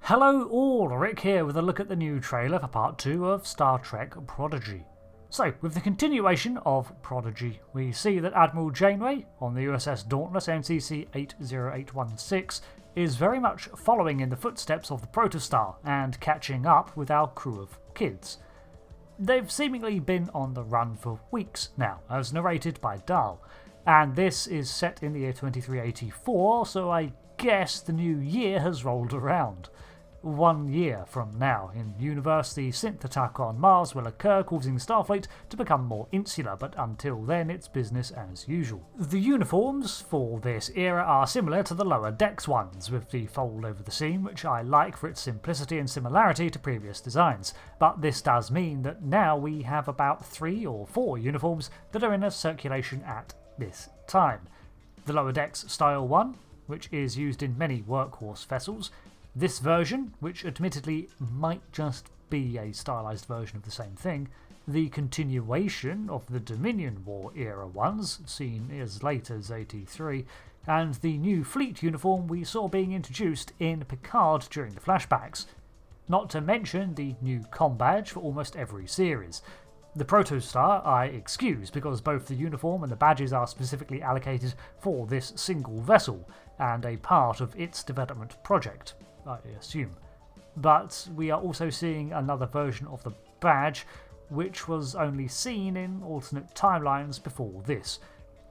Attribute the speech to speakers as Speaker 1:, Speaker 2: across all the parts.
Speaker 1: Hello all, Rick here with a look at the new trailer for part 2 of Star Trek Prodigy. So, with the continuation of Prodigy, we see that Admiral Janeway on the USS Dauntless NYCC 80816 is very much following in the footsteps of the Protostar and catching up with our crew of kids. They've seemingly been on the run for weeks now, as narrated by Dahl, and this is set in the year 2384, so I guess the new year has rolled around. 1 year from now, in universe, the synth attack on Mars will occur, causing Starfleet to become more insular, but until then it's business as usual. The uniforms for this era are similar to the lower decks ones, with the fold over the seam, which I like for its simplicity and similarity to previous designs, but this does mean that now we have about 3 or 4 uniforms that are in a circulation at this time. The lower decks style 1, which is used in many workhorse vessels. This version, which admittedly might just be a stylised version of the same thing, the continuation of the Dominion War era ones, seen as late as 83, and the new fleet uniform we saw being introduced in Picard during the flashbacks. Not to mention the new comm badge for almost every series. The Protostar I excuse because both the uniform and the badges are specifically allocated for this single vessel, and a part of its development project, I assume. But we are also seeing another version of the badge, which was only seen in alternate timelines before this.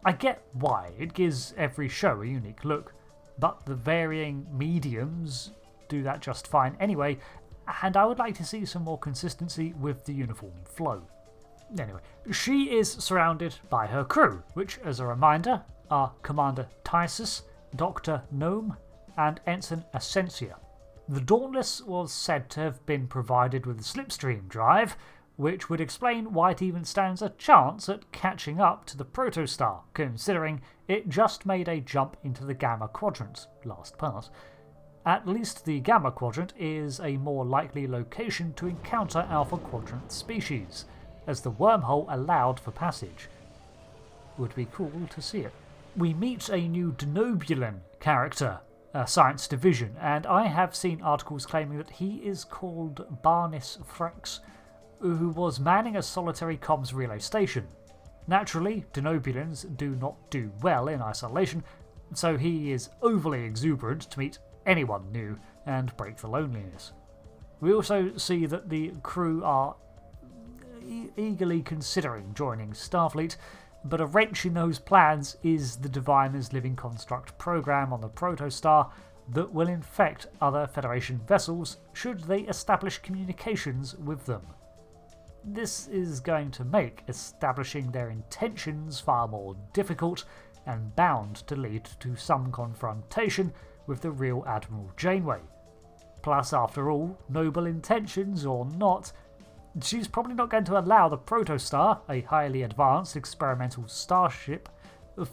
Speaker 1: I get why, it gives every show a unique look, but the varying mediums do that just fine anyway, and I would like to see some more consistency with the uniform flow. Anyway, she is surrounded by her crew, which, as a reminder, are Commander Tysus, Dr. Nome, and Ensign Ascensia. The Dauntless was said to have been provided with a slipstream drive, which would explain why it even stands a chance at catching up to the Protostar, considering it just made a jump into the Gamma Quadrant last part. At least the Gamma Quadrant is a more likely location to encounter Alpha Quadrant species, as the wormhole allowed for passage. Would be cool to see it. We meet a new Denobulan character, a science division, and I have seen articles claiming that he is called Barnis Frex, who was manning a solitary comms relay station. Naturally, Denobulans do not do well in isolation, so he is overly exuberant to meet anyone new and break the loneliness. We also see that the crew are eagerly considering joining Starfleet, but a wrench in those plans is the Diviner's Living Construct program on the Protostar that will infect other Federation vessels should they establish communications with them. This is going to make establishing their intentions far more difficult and bound to lead to some confrontation with the real Admiral Janeway. Plus, after all, noble intentions or not, she's probably not going to allow the Protostar, a highly advanced experimental starship,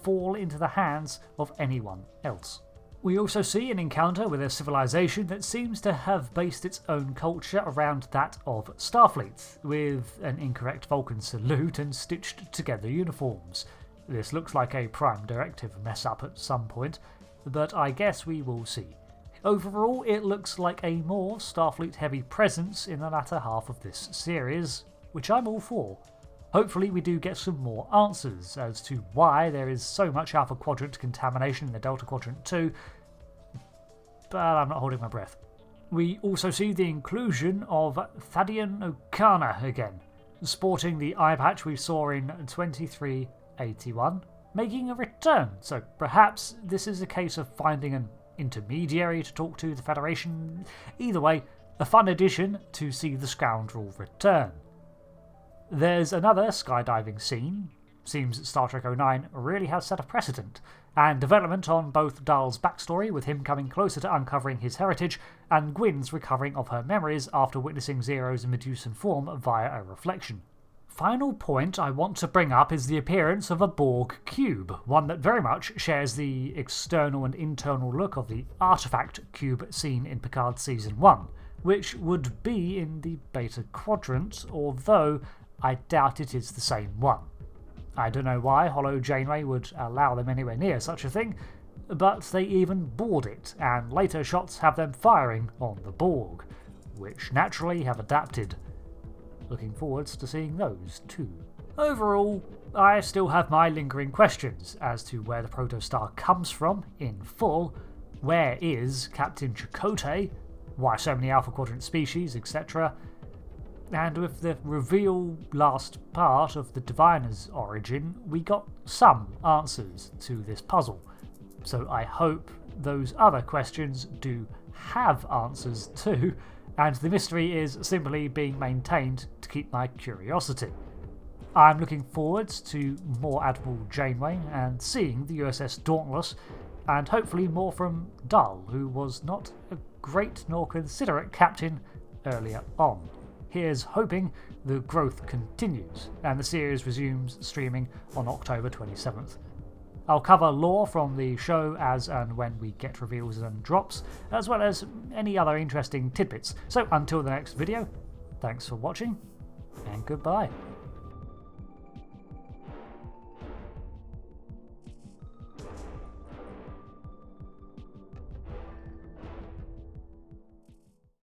Speaker 1: fall into the hands of anyone else. We also see an encounter with a civilization that seems to have based its own culture around that of Starfleet, with an incorrect Vulcan salute and stitched together uniforms. This looks like a Prime Directive mess-up at some point, but I guess we will see. Overall, it looks like a more Starfleet-heavy presence in the latter half of this series, which I'm all for. Hopefully we do get some more answers as to why there is so much Alpha Quadrant contamination in the Delta Quadrant too, but I'm not holding my breath. We also see the inclusion of Thadian Okona again, sporting the eye patch we saw in 2381, making a return, so perhaps this is a case of finding an intermediary to talk to the Federation. Either way, a fun addition to see the scoundrel return. There's another skydiving scene. Seems Star Trek 09 really has set a precedent, and development on both Dahl's backstory with him coming closer to uncovering his heritage, and Gwyn's recovering of her memories after witnessing Zero's Medusan form via a reflection. Final point I want to bring up is the appearance of a Borg cube, one that very much shares the external and internal look of the artifact cube seen in Picard Season 1, which would be in the Beta Quadrant, although I doubt it is the same one. I don't know why Holo Janeway would allow them anywhere near such a thing, but they even board it, and later shots have them firing on the Borg, which naturally have adapted. Looking forwards to seeing those too. Overall, I still have my lingering questions as to where the protostar comes from in full, where is Captain Chakotay, why so many Alpha Quadrant species, etc. And with the reveal last part of the Diviner's origin, we got some answers to this puzzle. So I hope those other questions do have answers too, and the mystery is simply being maintained to keep my curiosity. I'm looking forward to more Admiral Janeway and seeing the USS Dauntless, and hopefully more from Dull, who was not a great nor considerate captain earlier on. Here's hoping the growth continues and the series resumes streaming on October 27th. I'll cover lore from the show as and when we get reveals and drops, as well as any other interesting tidbits. So until the next video, thanks for watching, and goodbye.